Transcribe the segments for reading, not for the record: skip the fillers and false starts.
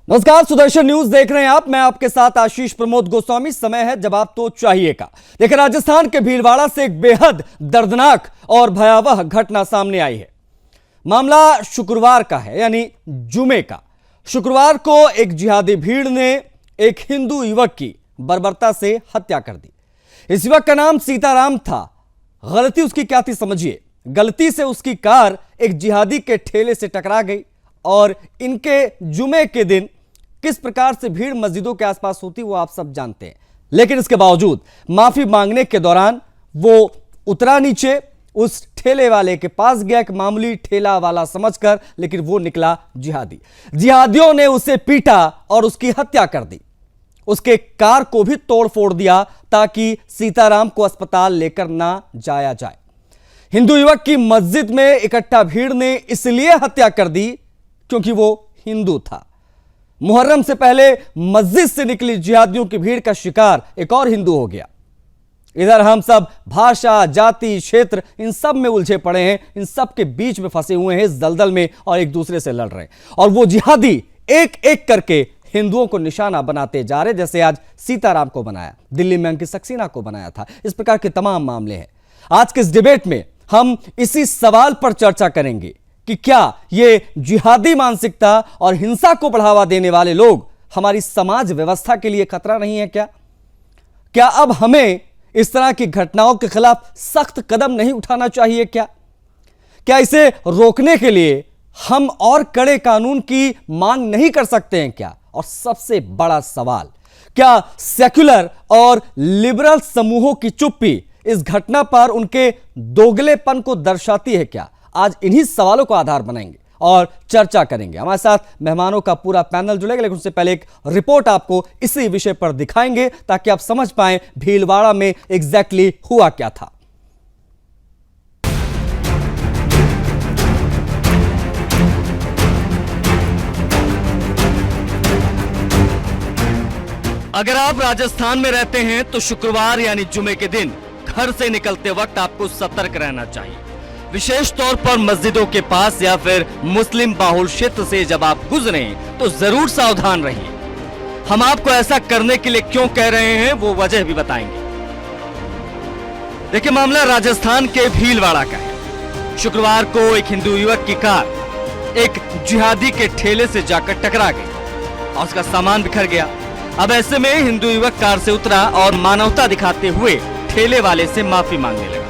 नमस्कार, सुदर्शन न्यूज देख रहे हैं आप। मैं आपके साथ आशीष प्रमोद गोस्वामी। समय है जवाब तो चाहिए का। देखिए, राजस्थान के भीलवाड़ा से एक बेहद दर्दनाक और भयावह घटना सामने आई है। मामला शुक्रवार का है, यानी जुमे का। शुक्रवार को एक जिहादी भीड़ ने एक हिंदू युवक की बर्बरता से हत्या कर दी। इस युवक का नाम सीताराम था। गलती उसकी क्या थी समझिए। गलती से उसकी कार एक जिहादी के ठेले से टकरा गई और इनके जुमे के दिन किस प्रकार से भीड़ मस्जिदों के आसपास होती वो आप सब जानते हैं। लेकिन इसके बावजूद माफी मांगने के दौरान वो उतरा नीचे, उस ठेले वाले के पास गया, एक मामूली ठेला वाला समझकर, लेकिन वो निकला जिहादी। जिहादियों ने उसे पीटा और उसकी हत्या कर दी। उसके कार को भी तोड़ फोड़ दिया ताकि सीताराम को अस्पताल लेकर ना जाया जाए। हिंदू युवक की मस्जिद में इकट्ठा भीड़ ने इसलिए हत्या कर दी क्योंकि वो हिंदू था। मुहर्रम से पहले मस्जिद से निकली जिहादियों की भीड़ का शिकार एक और हिंदू हो गया। इधर हम सब भाषा, जाति, क्षेत्र, इन सब में उलझे पड़े हैं, इन सब के बीच में फंसे हुए हैं इस दलदल में और एक दूसरे से लड़ रहे हैं। और वो जिहादी एक एक करके हिंदुओं को निशाना बनाते जा रहे, जैसे आज सीताराम को बनाया, दिल्ली में अंकित सक्सेना को बनाया था। इस प्रकार के तमाम मामले हैं। आज के इस डिबेट में हम इसी सवाल पर चर्चा करेंगे कि क्या ये जिहादी मानसिकता और हिंसा को बढ़ावा देने वाले लोग हमारी समाज व्यवस्था के लिए खतरा नहीं है क्या अब हमें इस तरह की घटनाओं के खिलाफ सख्त कदम नहीं उठाना चाहिए क्या इसे रोकने के लिए हम और कड़े कानून की मांग नहीं कर सकते हैं क्या? और सबसे बड़ा सवाल, क्या सेक्युलर और लिबरल समूहों की चुप्पी इस घटना पर उनके दोगलेपन को दर्शाती है क्या? आज इन्हीं सवालों को आधार बनाएंगे और चर्चा करेंगे। हमारे साथ मेहमानों का पूरा पैनल जुड़ेगा, लेकिन उससे पहले एक रिपोर्ट आपको इसी विषय पर दिखाएंगे ताकि आप समझ पाएं भीलवाड़ा में एग्जैक्टली हुआ क्या था। अगर आप राजस्थान में रहते हैं तो शुक्रवार यानी जुमे के दिन घर से निकलते वक्त आपको सतर्क रहना चाहिए। विशेष तौर पर मस्जिदों के पास या फिर मुस्लिम बाहुल क्षेत्र से जब आप गुजरे तो जरूर सावधान रहिए। हम आपको ऐसा करने के लिए क्यों कह रहे हैं वो वजह भी बताएंगे। देखिए, मामला राजस्थान के भीलवाड़ा का है। शुक्रवार को एक हिंदू युवक की कार एक जिहादी के ठेले से जाकर टकरा गई और उसका सामान बिखर गया। अब ऐसे में हिंदू युवक कार से उतरा और मानवता दिखाते हुए ठेले वाले से माफी मांगने लगा।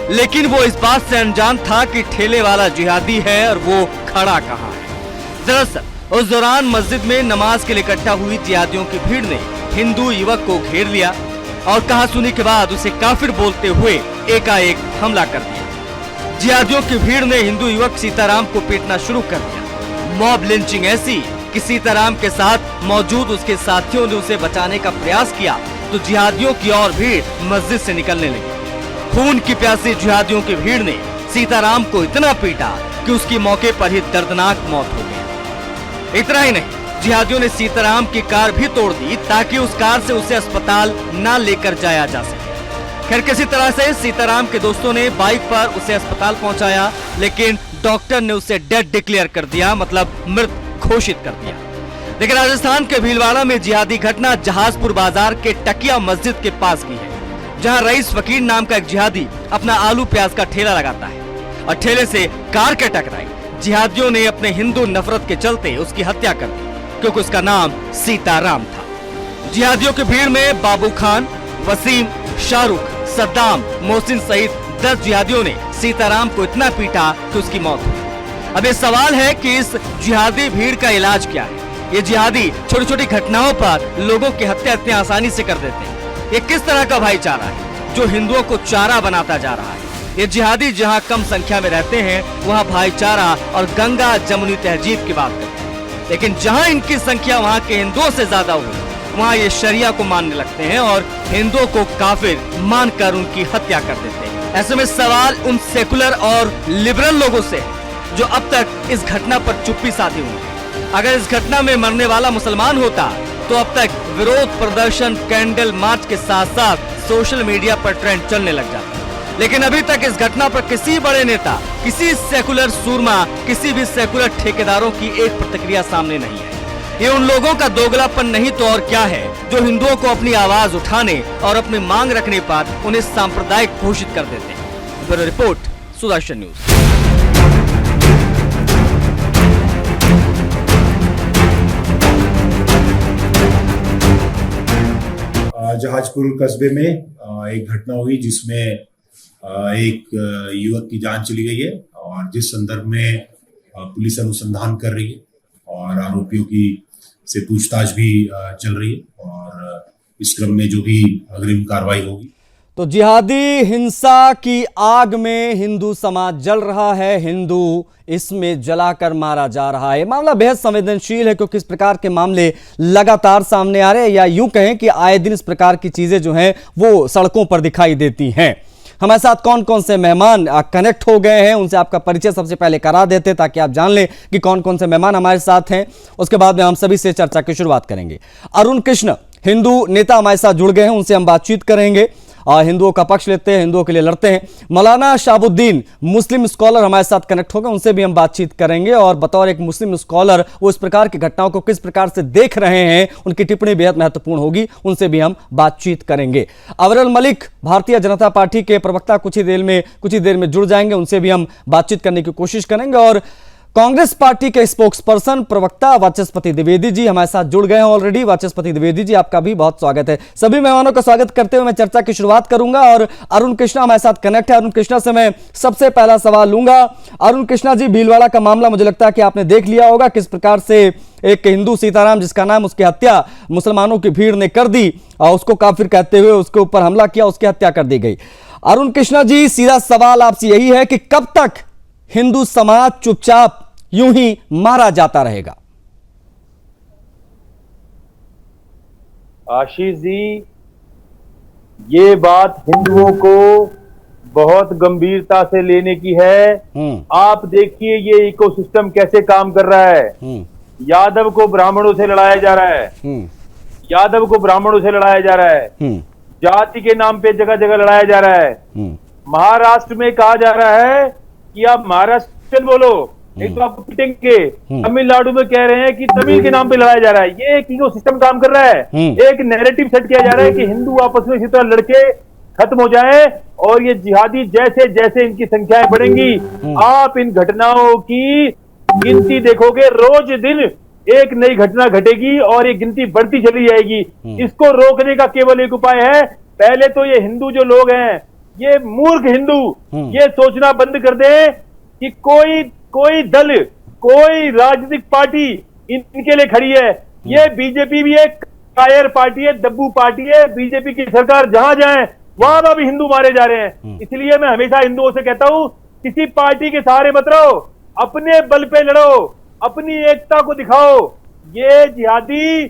लेकिन वो इस बात से अनजान था कि ठेले वाला जिहादी है और वो खड़ा कहां है। दरअसल उस दौरान मस्जिद में नमाज के लिए इकट्ठा हुई जिहादियों की भीड़ ने हिंदू युवक को घेर लिया और कहासुनी के बाद उसे काफिर बोलते हुए एकाएक हमला कर दिया। जिहादियों की भीड़ ने हिंदू युवक सीताराम को पीटना शुरू कर दिया। मॉब लिंचिंग ऐसी कि सीताराम के साथ मौजूद उसके साथियों ने उसे बचाने का प्रयास किया तो जिहादियों की और भीड़ मस्जिद से निकलने लगी। खून की प्यासी जिहादियों की भीड़ ने सीताराम को इतना पीटा कि उसकी मौके पर ही दर्दनाक मौत हो गई। इतना ही नहीं, जिहादियों ने सीताराम की कार भी तोड़ दी ताकि उस कार से उसे अस्पताल न लेकर जाया जा सके। खैर, किसी तरह से सीताराम के दोस्तों ने बाइक पर उसे अस्पताल पहुंचाया, लेकिन डॉक्टर ने उसे डेड डिक्लेयर कर दिया, मतलब मृत घोषित कर दिया। लेकिन राजस्थान के भीलवाड़ा में जिहादी घटना जहाजपुर बाजार के टकिया मस्जिद के पास की है, जहां रईस फकीर नाम का एक जिहादी अपना आलू प्याज का ठेला लगाता है और ठेले से कार के टकराई। जिहादियों ने अपने हिंदू नफरत के चलते उसकी हत्या कर दी क्योंकि उसका नाम सीताराम था। जिहादियों की भीड़ में बाबू खान, वसीम, शाहरुख, सद्दाम, मोहसिन सहित 10 जिहादियों ने सीताराम को इतना पीटा कि उसकी मौत हुई। अब ये सवाल है कि इस जिहादी भीड़ का इलाज क्या है। ये जिहादी छोटी छोटी घटनाओं पर लोगों की हत्या इतनी आसानी से कर देते हैं। ये किस तरह का भाईचारा है जो हिंदुओं को चारा बनाता जा रहा है। ये जिहादी जहां कम संख्या में रहते हैं वहां भाईचारा और गंगा जमुनी तहजीब की बात करते हैं, लेकिन जहां इनकी संख्या वहां के हिंदुओं से ज्यादा हुई वहां ये शरिया को मानने लगते हैं और हिंदुओं को काफिर मानकर उनकी हत्या कर देते हैं। ऐसे में सवाल उन सेकुलर और लिबरल लोगों से है जो अब तक इस घटना पर चुप्पी साधे हुए हैं। अगर इस घटना में मरने वाला मुसलमान होता तो अब तक विरोध प्रदर्शन, कैंडल मार्च के साथ साथ सोशल मीडिया पर ट्रेंड चलने लग जाता। लेकिन अभी तक इस घटना पर किसी बड़े नेता, किसी सेकुलर सूरमा, किसी भी सेकुलर ठेकेदारों की एक प्रतिक्रिया सामने नहीं है। ये उन लोगों का दोगलापन नहीं तो और क्या है जो हिंदुओं को अपनी आवाज उठाने और अपनी मांग रखने पर उन्हें सांप्रदायिक घोषित कर देते हैं। Bureau report, Sudarshan news. Jahazpur कस्बे में एक घटना हुई जिसमें एक युवक की जान चली गई है और जिस संदर्भ में पुलिस अनुसंधान कर रही है और आरोपियों की से पूछताछ भी चल रही है और इस क्रम में जो भी अग्रिम कार्रवाई होगी। तो जिहादी हिंसा की आग में हिंदू समाज जल रहा है, हिंदू इसमें जलाकर मारा जा रहा है। मामला बेहद संवेदनशील है क्योंकि इस प्रकार के मामले लगातार सामने आ रहे हैं, या यूं कहें कि आए दिन इस प्रकार की चीजें जो हैं वो सड़कों पर दिखाई देती हैं। हमारे साथ कौन कौन से मेहमान कनेक्ट हो गए हैं, उनसे आपका परिचय सबसे पहले करा देते ताकि आप जान लें कि कौन कौन से मेहमान हमारे साथ हैं। उसके बाद में हम सभी से चर्चा की शुरुआत करेंगे। अरुण कृष्ण हिंदू नेता हमारे साथ जुड़ गए हैं, उनसे हम बातचीत करेंगे, हिंदुओं का पक्ष लेते हैं, हिंदुओं के लिए लड़ते हैं। मौलाना शाहबुद्दीन मुस्लिम स्कॉलर हमारे साथ कनेक्ट हो गए, उनसे भी हम बातचीत करेंगे और बतौर एक मुस्लिम स्कॉलर वो इस प्रकार की घटनाओं को किस प्रकार से देख रहे हैं, उनकी टिप्पणी बेहद महत्वपूर्ण होगी, उनसे भी हम बातचीत करेंगे। अवरल मलिक भारतीय जनता पार्टी के प्रवक्ता कुछ ही देर में जुड़ जाएंगे, उनसे भी हम बातचीत करने की कोशिश करेंगे। और कांग्रेस पार्टी के स्पोक्स पर्सन प्रवक्ता वाचस्पति द्विवेदी जी हमारे साथ जुड़ गए हैं ऑलरेडी। वाचस्पति द्विवेदी जी, आपका भी बहुत स्वागत है। सभी मेहमानों का स्वागत करते हुए मैं चर्चा की शुरुआत करूंगा और अरुण कृष्णा हमारे साथ कनेक्ट है। अरुण कृष्णा से मैं सबसे पहला सवाल लूंगा। अरुण कृष्णा जी, भीलवाड़ा का मामला मुझे लगता है कि आपने देख लिया होगा, किस प्रकार से एक हिंदू सीताराम जिसका नाम, उसकी हत्या मुसलमानों की भीड़ ने कर दी और उसको काफिर कहते हुए उसके ऊपर हमला किया, उसकी हत्या कर दी गई। अरुण कृष्णा जी, सीधा सवाल आपसे यही है कि कब तक हिंदू समाज चुपचाप यूं ही मारा जाता रहेगा? आशीष जी, ये बात हिंदुओं को बहुत गंभीरता से लेने की है। आप देखिए ये इकोसिस्टम कैसे काम कर रहा है। यादव को ब्राह्मणों से लड़ाया जा रहा है, यादव को ब्राह्मणों से लड़ाया जा रहा है, जाति के नाम पे जगह जगह लड़ाया जा रहा है। महाराष्ट्र में कहा जा रहा है कि आप महाराष्ट्र बोलो नहीं तो आपको पिटेंगे। तमिलनाडु में कह रहे हैं कि तमिल के नाम पे लड़ाया जा रहा है। ये एक इकोसिस्टम काम कर रहा है। एक नैरेटिव सेट किया जा रहा है कि हिंदू आपस में इसी तरह लड़के खत्म हो जाए और ये जिहादी जैसे जैसे इनकी संख्याएं बढ़ेंगी, आप इन घटनाओं की गिनती देखोगे, रोज दिन एक नई घटना घटेगी और ये गिनती बढ़ती चली जाएगी। इसको रोकने का केवल एक उपाय है, पहले तो ये हिंदू जो लोग हैं, ये मूर्ख हिंदू ये सोचना बंद कर दे कि कोई दल, कोई राजनीतिक पार्टी इनके लिए खड़ी है। ये बीजेपी भी एक कायर पार्टी है, दब्बू पार्टी है। बीजेपी की सरकार जहां जाए वहां भी हिंदू मारे जा रहे हैं। इसलिए मैं हमेशा हिंदुओं से कहता हूं, किसी पार्टी के सहारे मत रहो, अपने बल पे लड़ो, अपनी एकता को दिखाओ। ये जिहादी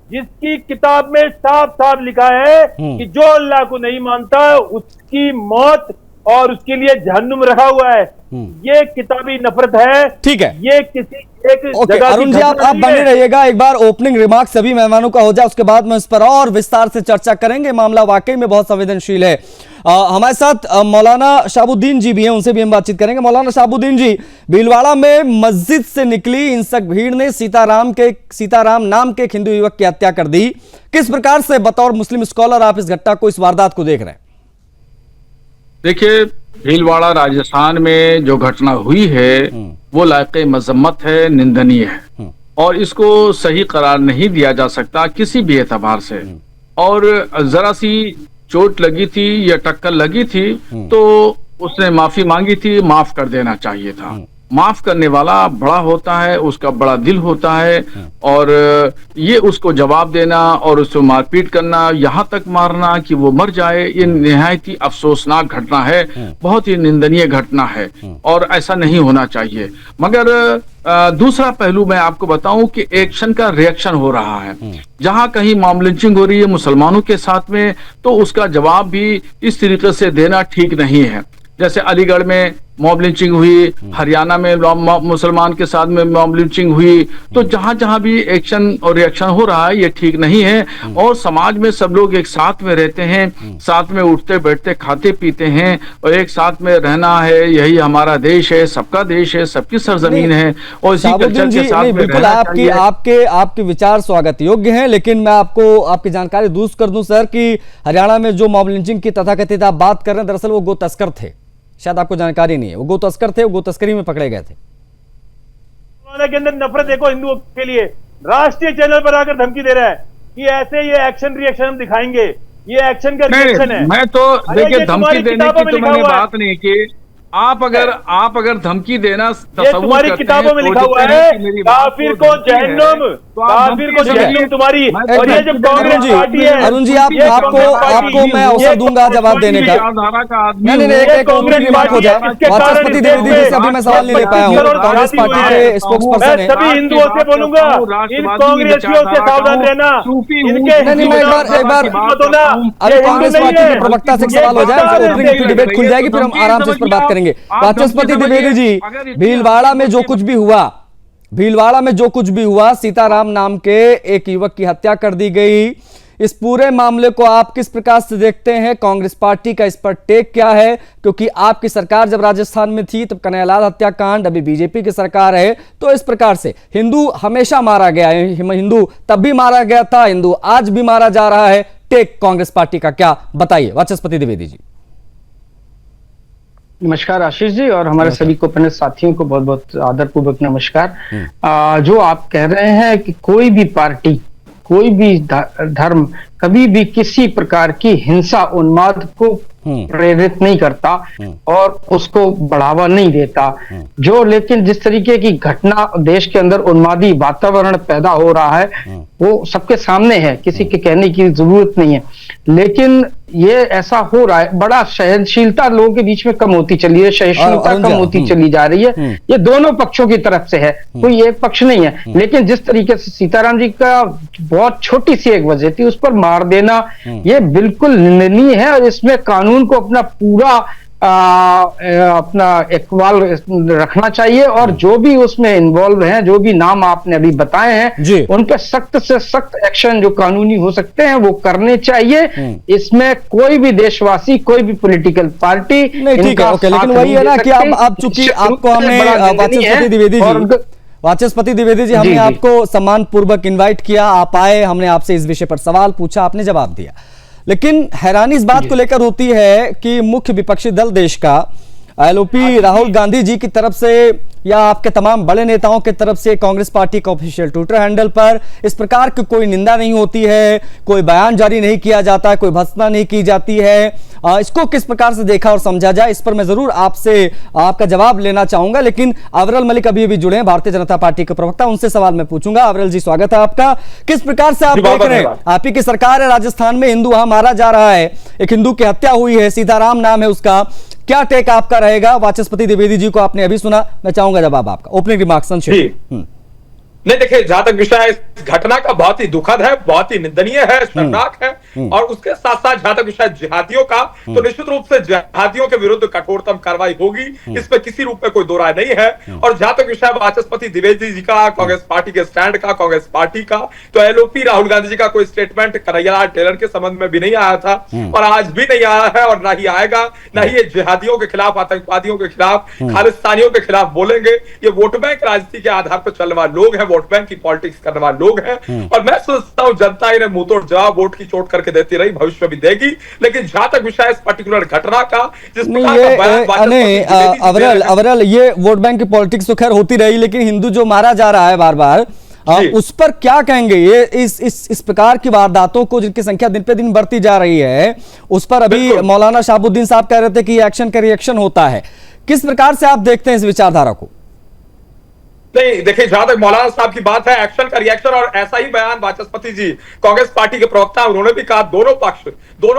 जिसकी किताब में साफ साफ लिखा है कि जो अल्लाह को नहीं मानता उसकी मौत और उसके लिए जहन्नुम रखा हुआ है, ये किताबी नफरत है। ठीक है, ये किसी एक जगह। अरुण जी, आप बने रहिएगा, एक बार ओपनिंग रिमार्क सभी मेहमानों का हो जाए, उसके बाद में इस पर और विस्तार से चर्चा करेंगे। मामला वाकई में बहुत संवेदनशील है। हमारे साथ मौलाना शाहबुद्दीन जी भी हैं, उनसे भी हम बातचीत करेंगे। मौलाना शाहबुद्दीन जी, भीलवाड़ा में मस्जिद से निकली हिंसक भीड़ ने सीताराम नाम के एक हिंदू युवक की हत्या कर दी। किस प्रकार से बतौर मुस्लिम स्कॉलर आप इस घटना को, इस वारदात को देख रहे हैं? देखिए, भीलवाड़ा राजस्थान में जो घटना हुई है वो लायक़े मजम्मत है, निंदनीय है और इसको सही करार नहीं दिया जा सकता किसी भी एतबार से। और जरा सी चोट लगी थी या टक्कर लगी थी तो उसने माफी मांगी थी, माफ कर देना चाहिए था। माफ करने वाला बड़ा होता है, उसका बड़ा दिल होता है और ये उसको जवाब देना और उसको मारपीट करना, यहाँ तक मारना कि वो मर जाए, ये निहायत ही अफसोसनाक घटना है, बहुत ही निंदनीय घटना है और ऐसा नहीं होना चाहिए। मगर दूसरा पहलू मैं आपको बताऊं कि एक्शन का रिएक्शन हो रहा है। जहां कहीं मॉब लिंचिंग हो रही है मुसलमानों के साथ में, तो उसका जवाब भी इस तरीके से देना ठीक नहीं है। जैसे अलीगढ़ में मॉब लिंचिंग हुई, हरियाणा में मुसलमान के साथ में मॉब लिंचिंग हुई। तो जहां जहां भी एक्शन और रिएक्शन हो रहा है ये ठीक नहीं है। और समाज में सब लोग एक साथ में रहते हैं, साथ में उठते बैठते खाते पीते हैं और एक साथ में रहना है। यही हमारा देश है, सबका देश है, सबकी सरजमीन है और इसी कल्चर के साथ में बिल्कुल आपके विचार स्वागत योग्य हैं, लेकिन मैं आपको आपकी जानकारी दूर कर दूं सर कि हरियाणा में जो मॉब लिंचिंग की तथाकथित आप बात कर रहे हैं, दरअसल वो गो तस्कर थे। शायद आपको जानकारी नहीं है, वो गो तस्कर थे, वो गो तस्करी में पकड़े गए थे। के अंदर नफरत देखो हिंदुओं के लिए, राष्ट्रीय चैनल पर आकर धमकी दे रहा है कि ऐसे ये एक्शन रिएक्शन हम दिखाएंगे, ये एक्शन का रिएक्शन है। मैं तो देखिए धमकी देने की तो मैंने बात नहीं की। आप अगर धमकी देना तुम्हारी किताबों में लिखा हुआ है, काफिर को जहन्नुम, काफिर को जहन्नुम तुम्हारी। और ये जब कांग्रेस पार्टी है, अरुण जी आपको मैं अवसर दूंगा जवाब देने का। नहीं एक कांग्रेस रिमार्क हो जाए। वाचस्पति द्विवेदी जी से अभी मैं सवाल नहीं ले पाया हूँ, कांग्रेस पार्टी के स्पोक्सपर्सन है। सभी हिंदुओं से बोलूंगा, इन कांग्रेसियों से सावधान रहना। एक बार अभी कांग्रेस पार्टी के प्रवक्ता से सवाल हो जाए, ओपनिंग डिबेट खुल जाएगी, फिर हम आराम से इस पर बात करेंगे। वाचस्पति द्विवेदी जी, भीलवाड़ा में जो कुछ भी हुआ, सीताराम नाम के एक युवक की हत्या कर दी गई, इस पूरे मामले को आप किस प्रकार से देखते हैं? कांग्रेस पार्टी का इस पर टेक क्या है? क्योंकि आपकी सरकार जब राजस्थान में थी तब कन्हैयालाल हत्याकांड, अभी बीजेपी की सरकार है, तो इस प्रकार से हिंदू हमेशा मारा गया है, हिंदू तब भी मारा गया था, हिंदू आज भी मारा जा रहा है। टेक कांग्रेस पार्टी का क्या, बताइए वाचस्पति द्विवेदी जी। नमस्कार आशीष जी, और हमारे सभी को अपने साथियों को बहुत बहुत आदरपूर्वक नमस्कार। जो आप कह रहे हैं कि कोई भी पार्टी, कोई भी धर्म कभी भी किसी प्रकार की हिंसा उन्माद को प्रेरित नहीं करता और उसको बढ़ावा नहीं देता। जो लेकिन जिस तरीके की घटना देश के अंदर उन्मादी वातावरण पैदा हो रहा है वो सबके सामने है, किसी के कहने की जरूरत नहीं है। लेकिन ये ऐसा हो रहा है, बड़ा सहनशीलता लोगों के बीच में कम होती चली है, सहिष्णुता कम होती चली जा रही है। ये दोनों पक्षों की तरफ से है, कोई एक पक्ष नहीं है। लेकिन जिस तरीके से सीताराम जी का बहुत छोटी सी एक वजह थी, उस पर मार देना ये बिल्कुल निंदनीय है और इसमें कानून को अपना पूरा अपना इकबाल रखना चाहिए। और जो भी उसमें इन्वॉल्व हैं, जो भी नाम आपने अभी बताए हैं, उन पर सख्त से सख्त एक्शन जो कानूनी हो सकते हैं वो करने चाहिए। इसमें कोई भी देशवासी, कोई भी पॉलिटिकल पार्टी नहीं, ठीक है, ओके, लेकिन वही है ना कि आप चूंकि आपको हमने वाचस्पति द्विवेदी जी हमने आपको सम्मान पूर्वक इन्वाइट किया, आप आए, हमने आपसे इस विषय पर सवाल पूछा, आपने जवाब दिया। लेकिन हैरानी इस बात को लेकर होती है कि मुख्य विपक्षी दल देश का एलओपी राहुल गांधी जी की तरफ से या आपके तमाम बड़े नेताओं की तरफ से कांग्रेस पार्टी का ऑफिशियल ट्विटर हैंडल पर इस प्रकार की कोई निंदा नहीं होती है, कोई बयान जारी नहीं किया जाता, कोई भर्त्सना नहीं की जाती है। इसको किस प्रकार से देखा और समझा जाए, इस पर मैं जरूर आपसे आपका जवाब लेना चाहूंगा। लेकिन अविरल मलिक अभी भी जुड़े हैं, भारतीय जनता पार्टी के प्रवक्ता, उनसे सवाल मैं पूछूंगा। अविरल जी स्वागत है आपका। किस प्रकार से आप देख रहे हैं, आप ही की सरकार है, राजस्थान में हिंदू वहां मारा जा रहा है, एक हिंदू की हत्या हुई है, सीताराम नाम है उसका, क्या टेक आपका रहेगा? वाचस्पति द्विवेदी जी को आपने अभी सुना, मैं चाहूंगा जवाब आपका, ओपनिंग रिमार्क्स संक्षेप। नहीं देखिए, जहां तक विषय इस घटना का बहुत ही दुखद है, बहुत ही निंदनीय है, शर्मनाक है। और उसके साथ साथ जहां तक विषय जिहादियों का, तो निश्चित रूप से जिहादियों के विरुद्ध कठोरतम कार्रवाई होगी, इसमें किसी रूप में कोई दो राय नहीं है। और जहां तक विषय वाचस्पति द्विवेदी जी का, कांग्रेस पार्टी के स्टैंड का, कांग्रेस पार्टी का, तो एलओपी राहुल गांधी जी का कोई स्टेटमेंट कन्हैयालाल टेलर के संबंध में भी नहीं आया था और आज भी नहीं आया है और ना ही आएगा। ना ही ये जिहादियों के खिलाफ, आतंकवादियों के खिलाफ, खालिस्तानियों के खिलाफ बोलेंगे। ये वोट बैंक राजनीति के आधार पर चलने वाले लोग हैं, वोट बैंक की पॉलिटिक्स करने वाले लोग हैं। और मैं सोचता हूं जनता इन्हें मुंह तोड़ जवाब वोट की चोट करके देती रही, भविष्य भी देगी। लेकिन जहां तक विषय इस पर्टिकुलर घटना का, जिस अवरल ये वोट बैंक की पॉलिटिक्स तो खैर होती रही, लेकिन हिंदू जो मारा जा रहा है बार बार, उस पर क्या कहेंगे? ये इस प्रकार की वारदातों को जिनकी संख्या दिन पे दिन बढ़ती जा रही है, उस पर अभी मौलाना शहाबुद्दीन साहब कह रहे थे कि एक्शन का रिएक्शन होता है। किस प्रकार से आप देखते हैं इस विचारधारा को? नहीं देखिए, जहां तक मौलाना साहब की बात है, एक्शन का रिएक्शन, और ऐसा ही बयान वाचस्पति जी कांग्रेस पार्टी के प्रवक्ता, उन्होंने भी कहा दोनों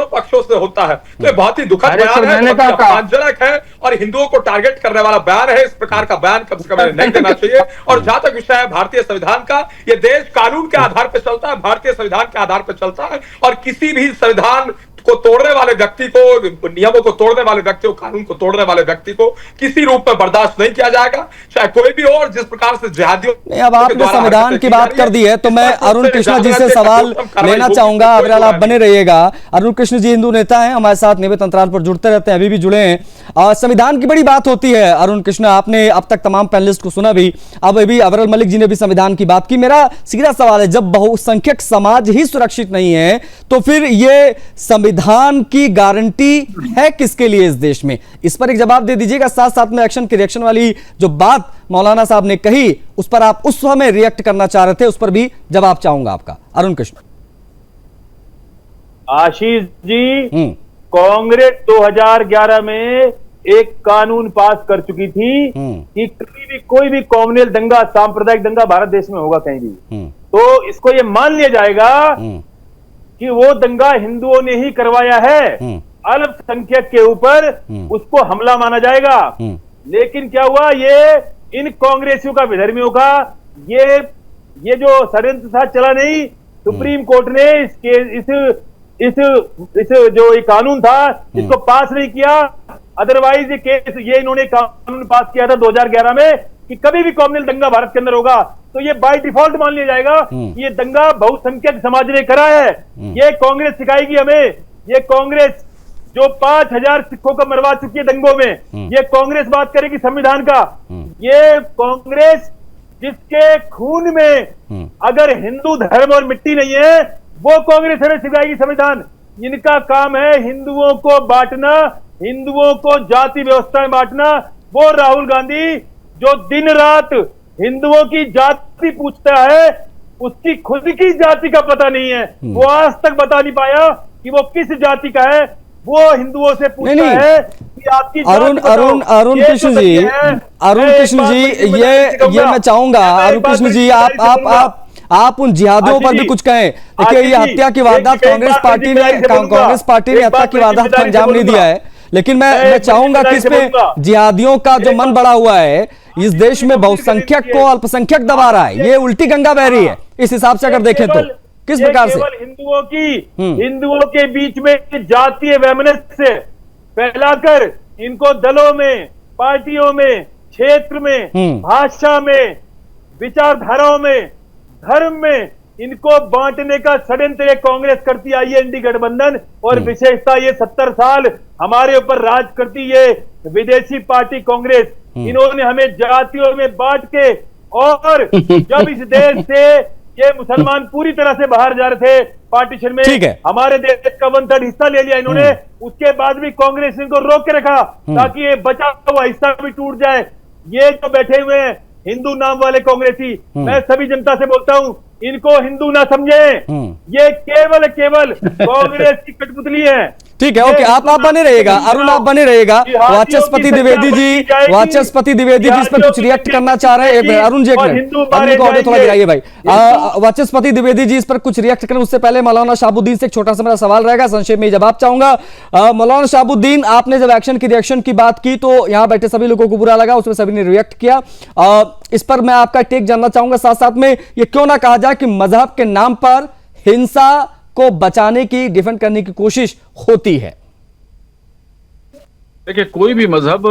पक्षों से होता है। तो ये बहुत ही दुखद बयान है, अपमानजनक है और हिंदुओं को टारगेट करने वाला बयान है। इस प्रकार का बयान कम से कम नहीं देना चाहिए। और जहां तक विषय है भारतीय संविधान का, ये देश कानून के आधार पर चलता है, भारतीय संविधान के आधार पर चलता है और किसी भी संविधान को तोड़ने वाले व्यक्ति को, नियमों को तोड़ने वाले व्यक्ति को, कानून को तोड़ने वाले व्यक्ति को किसी रूप में बर्दाश्त नहीं किया जाएगा, चाहे कोई भी हो। और जिस प्रकार से जिहादियों नहीं, अब आपने संविधान की बात कर दी है तो मैं अरुण कृष्णा जी से सवाल लेना चाहूंगा। अविरल आप बने रहिएगा। अरुण कृष्ण जी हिंदू नेता हैं, हमारे साथ नियमित अंतराल पर जुड़ते रहते हैं, अभी भी जुड़े हैं। संविधान की बड़ी बात होती है अरुण कृष्णा, आपने अब तक तमाम पैनलिस्ट को सुना भी, अब अभी अविरल मलिक जी ने भी संविधान की बात की। मेरा सीधा सवाल है, जब बहुसंख्यक समाज ही सुरक्षित नहीं है तो फिर ये संविधान की गारंटी है किसके लिए इस देश में? इस पर एक जवाब दे दीजिएगा। साथ साथ में एक्शन की रिएक्शन वाली जो बात मौलाना साहब ने कही उस पर आप उस समय रिएक्ट करना चाह रहे थे, उस पर भी जवाब चाहूंगा आपका। अरुण कृष्ण। आशीष जी, कांग्रेस 2011 में एक कानून पास कर चुकी थी कि कभी भी कोई भी कॉम्युनल दंगा, सांप्रदायिक दंगा भारत देश में होगा कहीं भी, तो इसको ये मान लिया जाएगा कि वो दंगा हिंदुओं ने ही करवाया है, अल्पसंख्यक के ऊपर उसको हमला माना जाएगा। लेकिन क्या हुआ, ये इन कांग्रेसियों का, विधर्मियों का ये जो षड्यंत्र था चला नहीं। सुप्रीम कोर्ट ने इस जो ये कानून था इसको पास नहीं किया। अदरवाइज ये केस, ये इन्होंने कानून पास किया था 2011 में कि कभी भी कॉम्युनल दंगा भारत के अंदर होगा तो ये बाय डिफॉल्ट मान लिया जाएगा ये दंगा बहुसंख्यक समाज ने करा है। ये कांग्रेस सिखाएगी हमें। ये कांग्रेस जो 5000 सिखों को मरवा चुकी है दंगों में, ये कांग्रेस बात करेगी संविधान का। ये कांग्रेस जिसके खून में अगर हिंदू धर्म और मिट्टी नहीं है, वो कांग्रेस हमें सिखाएगी संविधान। इनका काम है हिंदुओं को बांटना, हिंदुओं को जाति व्यवस्था में बांटना। वो राहुल गांधी जो दिन रात हिंदुओं की जाति पूछता है, उसकी खुद की जाति का पता नहीं है। वो आज तक बता नहीं पाया कि वो किस जाति का है। वो हिंदुओं से पूछता है कि आपकी अरुण कृष्ण जी, अरुण कृष्ण जी, ये मैं चाहूंगा अरुण कृष्ण जी आप उन जिहादियों पर भी कुछ कहें। देखिए, ये हत्या की वारदात कांग्रेस पार्टी ने हत्या की वारदात को अंजाम नहीं दिया है, लेकिन मैं चाहूंगा कि इसमें जिहादियों का जो मन बड़ा हुआ है, इस देश में बहुसंख्यक को अल्पसंख्यक दबा रहा है, ये उल्टी गंगा बह रही है। इस हिसाब से अगर देखें तो किस प्रकार से हिंदुओं के बीच में जातीय वैमनस्य फैलाकर इनको दलों में, पार्टियों में, क्षेत्र में, भाषा में, विचारधाराओं में, धर्म में इनको बांटने का षड्यंत्र कांग्रेस करती आई है, इंडी गठबंधन। और विशेषता ये 70 साल हमारे ऊपर राज करती है विदेशी पार्टी कांग्रेस। इन्होंने हमें जातियों में बांट के, और जब इस देश से ये मुसलमान पूरी तरह से बाहर जा रहे थे पार्टीशन में, हमारे देश का 1/3 हिस्सा ले लिया इन्होंने। उसके बाद भी कांग्रेस इनको रोक के रखा ताकि ये बचा हुआ हिस्सा भी टूट जाए। ये जो बैठे हुए हैं हिंदू नाम वाले कांग्रेसी, मैं सभी जनता से बोलता हूं, इनको हिंदू ना समझे। ये केवल कांग्रेस की कठपुतली है। ठीक है, ओके, आप बने रहिएगा। अरुण, आप बने रहिएगा। वाचस्पति द्विवेदी जी इस पर कुछ रिएक्ट करना चाह रहे हैं। अरुण जी, एक मिनट, अरुण को ऑडियो थोड़ा गिराइए भाई। वाचस्पति द्विवेदी जी इस पर कुछ रिएक्ट करें, उससे पहले मौलाना शहाबुद्दीन से एक छोटा सा मेरा सवाल रहेगा, संक्षेप में जवाब चाहूंगा। मौलाना शहाबुद्दीन, आपने जब एक्शन की रिएक्शन की बात की तो यहाँ बैठे सभी लोगों को बुरा लगा, उसमें सभी ने रिएक्ट किया। इस पर मैं आपका टेक जानना चाहूंगा। साथ साथ में ये क्यों ना कहा जाए कि मजहब के नाम पर हिंसा को बचाने की, डिफेंड करने की कोशिश होती है? देखिए, कोई भी मजहब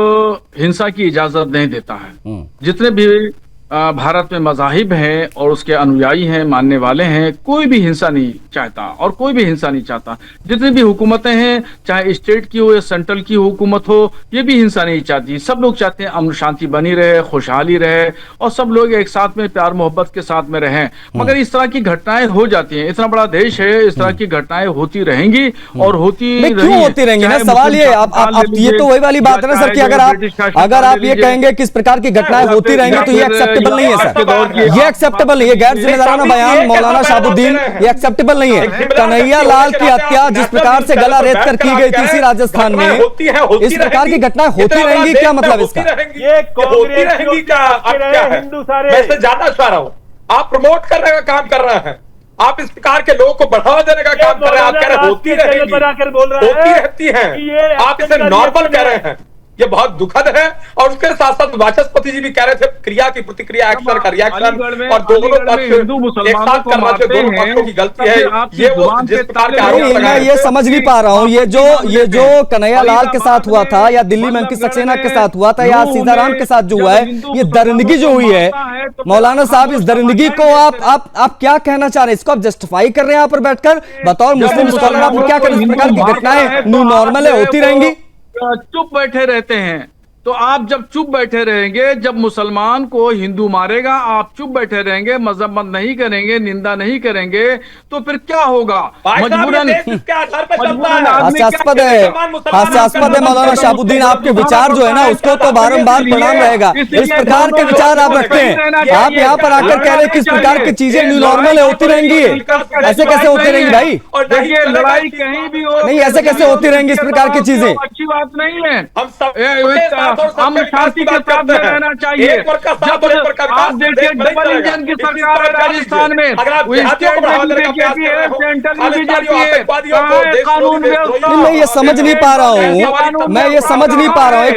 हिंसा की इजाजत नहीं देता है। जितने भी भारत में मजाहिब हैं और उसके अनुयायी हैं, मानने वाले हैं, कोई भी हिंसा नहीं चाहता और कोई भी हिंसा नहीं चाहता। जितनी भी हुकूमतें हैं, चाहे स्टेट की हो या सेंट्रल की हुकूमत हो, ये भी हिंसा नहीं चाहती। सब लोग चाहते हैं अमन शांति बनी रहे, खुशहाली रहे और सब लोग एक साथ में प्यार मोहब्बत के साथ में रहें। मगर इस तरह की घटनाएं हो जाती हैं। इतना बड़ा देश है, इस तरह की घटनाएं होती रहेंगी और होती रहेंगी ना। सवाल ये, ये तो वही वाली बात है ना सर, कि अगर आप ये कहेंगे कि इस प्रकार की घटनाएं होती रहेंगी तो ये एक्सेप्टेबल नहीं है सर, ये एक्सेप्टेबल नहीं है। गैर जिम्मेदाराना बयान मौलाना शहाबुद्दीन, ये एक्सेप्टेबल नहीं है। कन्हैया लाल की हत्या जिस प्रकार से गला रेत कर की गई थी इसी राजस्थान में, इस प्रकार की घटनाएं होती रहेंगी, क्या मतलब इसका? ये होती रहेंगी क्या? हिंदू सारे, मैं ज्यादा चाह रहा हूँ, आप प्रमोट करने का काम कर रहे हैं, आप इस प्रकार के लोगों को बढ़ावा देने का काम कर रहे हैं। आप कह रहे होती रहेगी, होती रहती है, आप इसे नॉर्मल कह रहे हैं ये बहुत दुखद है। और उसके साथ साथ वाचस्पति जी भी कह रहे थे क्रिया की प्रतिक्रिया, एक्शन का रिएक्शन, और दोनों पक्ष एक साथ करना चाहिए, दोनों पक्षों की गलती है। ये वो जिस प्रकार के आरोप मैं ये समझ नहीं पा रहा हूँ, ये जो कन्हैया लाल के साथ हुआ था, या दिल्ली में अंकित सक्सेना के साथ हुआ था, या सीताराम के साथ जो हुआ है, ये दरिंदगी जो हुई है, मौलाना साहब, इस दरिंदगी को आप क्या कहना चाह रहे हैं? इसको आप जस्टिफाई कर रहे हैं यहाँ पर बैठकर? बतौर मुस्लिम स्कॉलर आप क्या कर रहे हैं? इस प्रकार की घटनाएं न्यू नॉर्मल है, होती रहेंगी? चुप बैठे रहते हैं तो आप जब चुप बैठे रहेंगे, जब मुसलमान को हिंदू मारेगा आप चुप बैठे रहेंगे, मजम्मत नहीं करेंगे, निंदा नहीं करेंगे, तो फिर क्या होगा? मजबूरन हास्यास्पद है मौलाना शहाबुद्दीन, आपके विचार जो है ना उसको तो बारंबार प्रणाम रहेगा। इस प्रकार के विचार आप रखते हैं, आप यहाँ पर आकर कह रहे हैं किस प्रकार की चीजें न्यू नॉर्मल है, होती रहेंगी। ऐसे कैसे होती रहेंगी भाई? लड़ाई कहीं भी हो नहीं, ऐसे कैसे होती रहेंगी इस प्रकार की चीजें? अच्छी बात नहीं है। हम शांति के साथ में रहना चाहिए। आप देखिए डबल इंजन की सरकार है राजस्थान में, स्टेट में बीजेपी है, सेंट्रल में बीजेपी है, कानून व्यवस्था। मैं ये समझ नहीं पा रहा हूँ, मैं ये समझ नहीं पा रहा हूँ।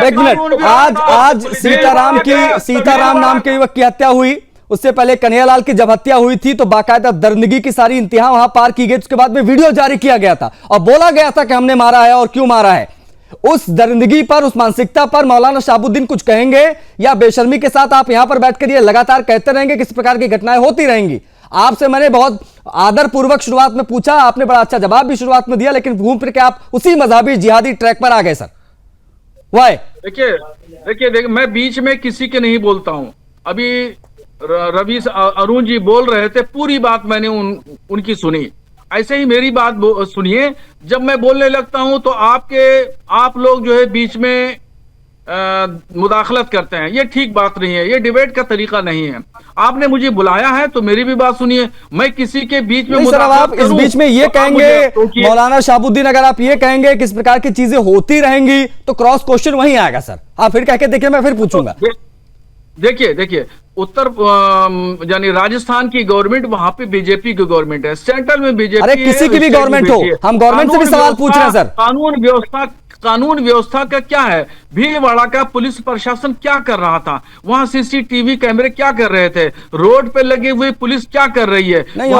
एक मिनट, आज सीताराम नाम के युवक की हत्या हुई, उससे पहले कन्हैयालाल की जब हत्या हुई थी तो बाकायदा दरिंदगी की सारी इंतहा वहां पार की गई। उसके बाद में वीडियो जारी किया गया था और बोला गया था कि हमने मारा है और क्यों मारा है। उस दरिंदगी पर, उस मानसिकता पर मौलाना शहाबुद्दीन कुछ कहेंगे, या बेशर्मी के साथ आप यहां पर बैठकर ये लगातार कहते रहेंगे कि इस प्रकार की घटनाएं होती रहेंगी? आपसे मैंने बहुत आदर पूर्वक शुरुआत में पूछा, आपने बड़ा अच्छा जवाब भी शुरुआत में दिया, लेकिन घूम फिर के आप उसी मजहबी जिहादी ट्रैक पर आ गए सर। वाई? देखिए मैं बीच में किसी के नहीं बोलता हूं। अभी रवि अरुण जी बोल रहे थे, पूरी बात मैंने उनकी सुनी। ऐसे ही मेरी बात सुनिए। जब मैं बोलने लगता हूं तो आप लोग जो है बीच में मुदाखलत करते हैं, ये ठीक बात नहीं है, ये डिबेट का तरीका नहीं है। आपने मुझे बुलाया है तो मेरी भी बात सुनिए। मैं किसी के बीच में आप इस बीच में ये कहेंगे मौलाना शहाबुद्दीन, अगर आप ये कहेंगे कि इस प्रकार की चीजें होती रहेंगी तो क्रॉस क्वेश्चन वहीं आएगा सर। आप फिर कह के देखिए, मैं फिर पूछूंगा। देखिए उत्तर यानी राजस्थान की गवर्नमेंट, वहां पे बीजेपी की गवर्नमेंट है, सेंट्रल में बीजेपी। अरे किसी की भी गवर्नमेंट हो, हम गवर्नमेंट से भी सवाल पूछ रहे हैं सर। कानून व्यवस्था का क्या है? भीलवाड़ा का पुलिस प्रशासन क्या कर रहा था? वहां सीसीटीवी कैमरे क्या कर रहे थे? रोड पे लगी हुई पुलिस क्या कर रही है? नहीं,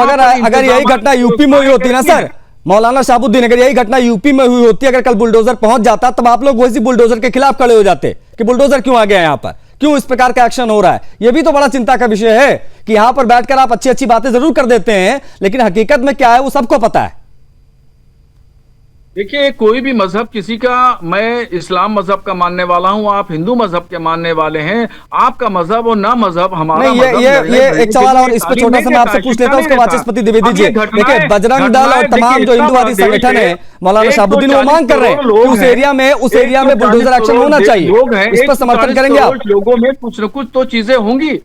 अगर यही घटना यूपी में हुई होती ना सर मौलाना शहाबुद्दीन, अगर यही घटना यूपी में हुई होती, अगर कल बुलडोजर पहुंच जाता, तब आप लोग वैसी बुलडोजर के खिलाफ खड़े हो जाते कि बुलडोजर क्यों आ गया यहाँ पर, क्यों इस प्रकार का एक्शन हो रहा है। यह भी तो बड़ा चिंता का विषय है कि यहां पर बैठकर आप अच्छी अच्छी बातें जरूर कर देते हैं, लेकिन हकीकत में क्या है वो सबको पता है। देखिए कोई भी मजहब किसी का, मैं इस्लाम मजहब का मानने वाला हूं, आप हिंदू मजहब के मानने वाले हैं। आपका मजहब और ना मजहब हमारा नहीं, ये एक सवाल और इस पे छोटा सा मैं आपसे पूछ लेता हूं, उसके वाचस्पति द्विवेदी जी। देखिए बजरंग दल और तमाम जो हिंदुवादी संगठन है, मौलाना शहाबुद्दीन वो मांग कर रहे हैं कि उस एरिया में बुलडोजर एक्शन होना चाहिए। इस पर समर्थन करेंगे आप? लोगों में कुछ न कुछ तो चीजें होंगी।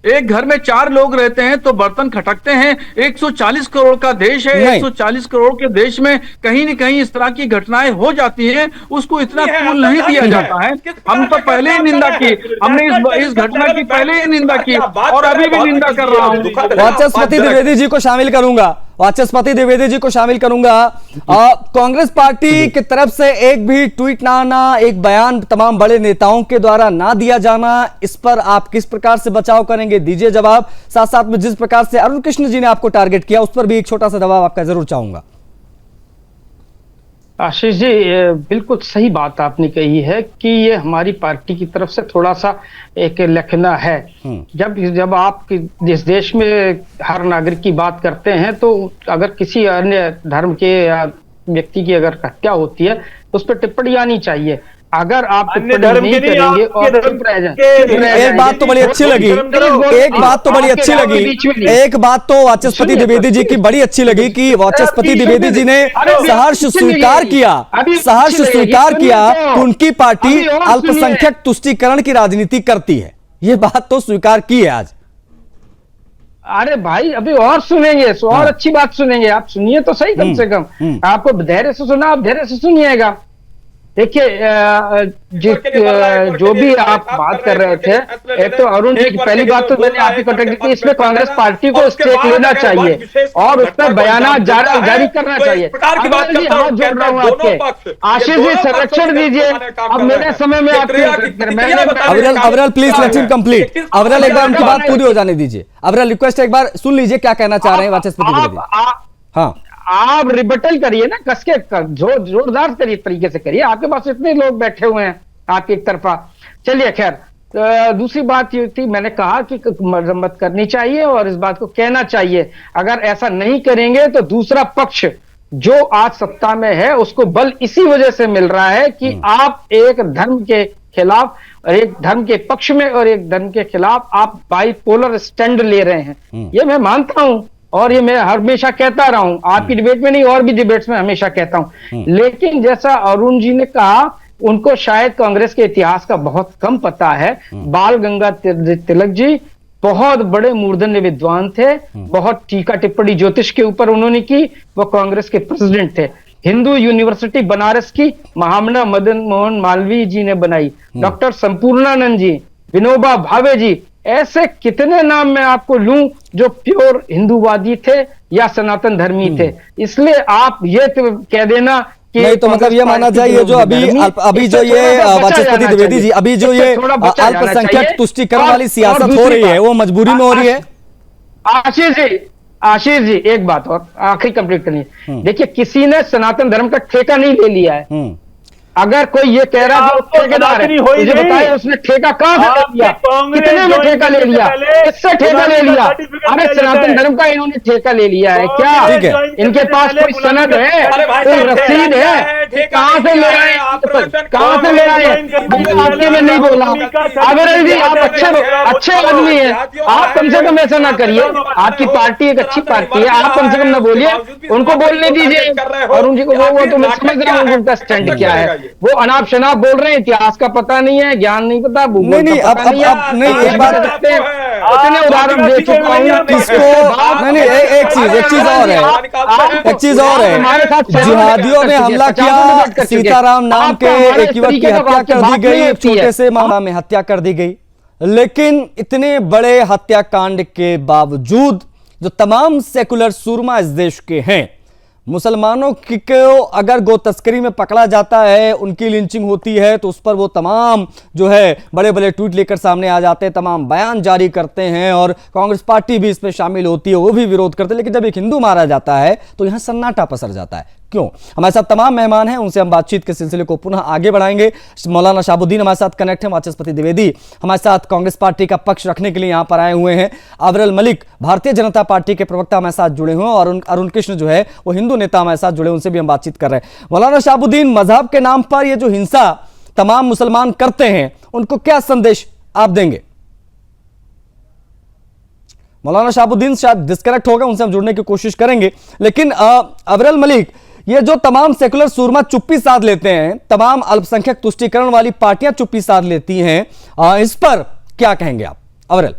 एक घर में 4 लोग रहते हैं तो बर्तन खटकते हैं। 140 करोड़ का देश है, 140 करोड़ के देश में कहीं न कहीं इस तरह की घटनाएं हो जाती हैं, उसको इतना तूल नहीं दिया जाता है। हम तो पहले ही निंदा की, हमने इस घटना की पहले ही निंदा की और अभी भी निंदा कर रहा हूं। वाचस्पति द्विवेदी जी को शामिल करूंगा, वाचस्पति द्विवेदी जी को शामिल करूंगा। कांग्रेस पार्टी की तरफ से एक भी ट्वीट ना आना, एक बयान तमाम बड़े नेताओं के द्वारा ना दिया जाना, इस पर आप किस प्रकार से बचाव करेंगे? दीजिए जवाब। साथ साथ में जिस प्रकार से अरुण कृष्ण जी ने आपको टारगेट किया, उस पर भी एक छोटा सा जवाब आपका जरूर चाहूंगा। आशीष जी, बिल्कुल सही बात आपने कही है कि ये हमारी पार्टी की तरफ से थोड़ा सा एक लिखना है। जब आप इस देश में हर नागरिक की बात करते हैं तो अगर किसी अन्य धर्म के या व्यक्ति की अगर हत्या होती है तो उस पर टिप्पणी आनी चाहिए। अगर आप टिप्पणी नहीं करेंगे और एक बात तो बड़ी अच्छी लगी, एक बात तो वाचस्पति द्विवेदी जी की बड़ी अच्छी लगी कि वाचस्पति द्विवेदी जी ने सहर्ष स्वीकार किया कि उनकी पार्टी अल्पसंख्यक तुष्टीकरण की राजनीति करती है। ये बात तो स्वीकार की है आज। अरे भाई अभी और सुनेंगे, और अच्छी बात सुनेंगे। आप सुनिए तो सही, कम से कम आपको धैर्य से सुना, आप धैर्य से सुनिएगा। देखिए जो भी आप बात कर रहे थे, एक तो अरुण जी की पहली बात तो मैंने आपकी कॉन्टेक्ट की, इसमें कांग्रेस पार्टी को स्टेक लेना चाहिए और उस पर बयान जारी करना चाहिए। हाथ जोड़ रहा हूँ आपके, आशीष जी संरक्षण दीजिए। अब मेरे समय में आपके अवरल प्लीज लेट हिम कंप्लीट। अवरल एक बार उनकी बात पूरी हो जाने दीजिए। अवरल रिक्वेस्ट एक बार सुन लीजिए क्या कहना चाह रहे हैं वाचस्पति द्विवेदी। हाँ आप रिबटल करिए ना, कस के जोरदार तरीके से करिए, आपके पास इतने लोग बैठे हुए हैं आपकी एक तरफा। चलिए खैर, दूसरी बात ये थी, मैंने कहा कि मरम्मत करनी चाहिए और इस बात को कहना चाहिए। अगर ऐसा नहीं करेंगे तो दूसरा पक्ष जो आज सत्ता में है उसको बल इसी वजह से मिल रहा है कि आप एक धर्म के खिलाफ और एक धर्म के पक्ष में और एक धर्म के खिलाफ आप बाइपोलर स्टैंड ले रहे हैं। ये मैं मानता हूं और ये मैं हमेशा कहता रहा हूं, आपकी डिबेट में नहीं और भी डिबेट्स में हमेशा कहता हूं। लेकिन जैसा अरुण जी ने कहा, उनको शायद कांग्रेस के इतिहास का बहुत कम पता है। बाल गंगाधर तिलक जी बहुत बड़े मूर्धन्य विद्वान थे, बहुत टीका टिप्पणी ज्योतिष के ऊपर उन्होंने की, वो कांग्रेस के प्रेसिडेंट थे। हिंदू यूनिवर्सिटी बनारस की महामना मदन मोहन मालवीय जी ने बनाई, डॉक्टर संपूर्णानंद जी, विनोबा भावे जी, ऐसे कितने नाम मैं आपको लूं जो प्योर हिंदूवादी थे या सनातन धर्मी थे। इसलिए आप ये तो कह देना कि नहीं तो मतलब ये माना जाए ये जो अभी जो ये वाचस्पति द्विवेदी जी अभी जो ये अल्पसंख्यक तुष्टिकरण वाली सियासत हो रही है वो मजबूरी में हो रही है। आशीष जी एक बात और आखिरी कंप्लीट करनी। देखिए किसी ने सनातन धर्म का ठेका नहीं ले लिया है। अगर कोई ये कह रहा है ठेकेदार है, मुझे बताइए उसने ठेका कहाँ से ले लिया, कितने में ठेका ले लिया, किससे ठेका ले लिया? अरे सनातन धर्म का इन्होंने ठेका ले लिया है क्या? इनके पास कोई सनद है, कोई रसीद है? कहाँ से ले रहे हैं, कहाँ से ले रहे हैं? आपके में नहीं बोला। अविरल जी आप अच्छे आदमी हैं, आप कम से कम ऐसा ना करिए। आपकी पार्टी एक अच्छी पार्टी है, आप कम से कम ना बोलिए, उनको बोलने दीजिए। अरुण जी को वो तो मैं समझ रहा हूँ उनका स्टैंड क्या है। वो अनाप शनाप बोल रहे हैं, इतिहास का पता नहीं है, ज्ञान नहीं पता, भूगोल नहीं का पता नहीं है। नहीं एक बात इतने उदाहरण दे चुका हूं किसको नहीं एक चीज और है जिहादियों ने हमला किया, सीताराम नाम के एक युवक की हत्या कर दी गई, एक छोटे से मामला में हत्या कर दी गई। लेकिन इतने बड़े हत्याकांड के बावजूद जो तमाम सेकुलर सूरमा इस देश के हैं, मुसलमानों को अगर गो तस्करी में पकड़ा जाता है, उनकी लिंचिंग होती है तो उस पर वो तमाम जो है बड़े बड़े ट्वीट लेकर सामने आ जाते हैं, तमाम बयान जारी करते हैं और कांग्रेस पार्टी भी इसमें शामिल होती है, वो भी विरोध करते हैं। लेकिन जब एक हिंदू मारा जाता है तो यहां सन्नाटा पसर जाता है। क्यों? हमारे साथ तमाम मेहमान हैं, उनसे हम बातचीत के सिलसिले को पुनः आगे बढ़ाएंगे। मौलाना शहाबुद्दीन हमारे साथ कनेक्ट हैं, वाचस्पति द्विवेदी हमारे साथ कांग्रेस पार्टी का पक्ष रखने के लिए यहां पर आए हुए हैं, अवरल मलिक भारतीय जनता पार्टी के प्रवक्ता हमारे साथ जुड़े हुए हैं और अरुण कृष्ण जो है वो हिंदू नेता हमारे साथ जुड़े, उनसे भी हम बातचीत कर रहे हैं। मौलाना शहाबुद्दीन, मजहब के नाम पर ये जो हिंसा तमाम मुसलमान करते हैं उनको क्या संदेश आप देंगे? मौलाना शहाबुद्दीन शायद डिस्कनेक्ट हो गए, उनसे हम जुड़ने की कोशिश करेंगे। लेकिन अवरल मलिक, ये जो तमाम सेकुलर सूरमा चुप्पी साध लेते हैं, तमाम अल्पसंख्यक तुष्टिकरण वाली पार्टियां चुप्पी साध लेती हैं, इस पर क्या कहेंगे आप? अवरल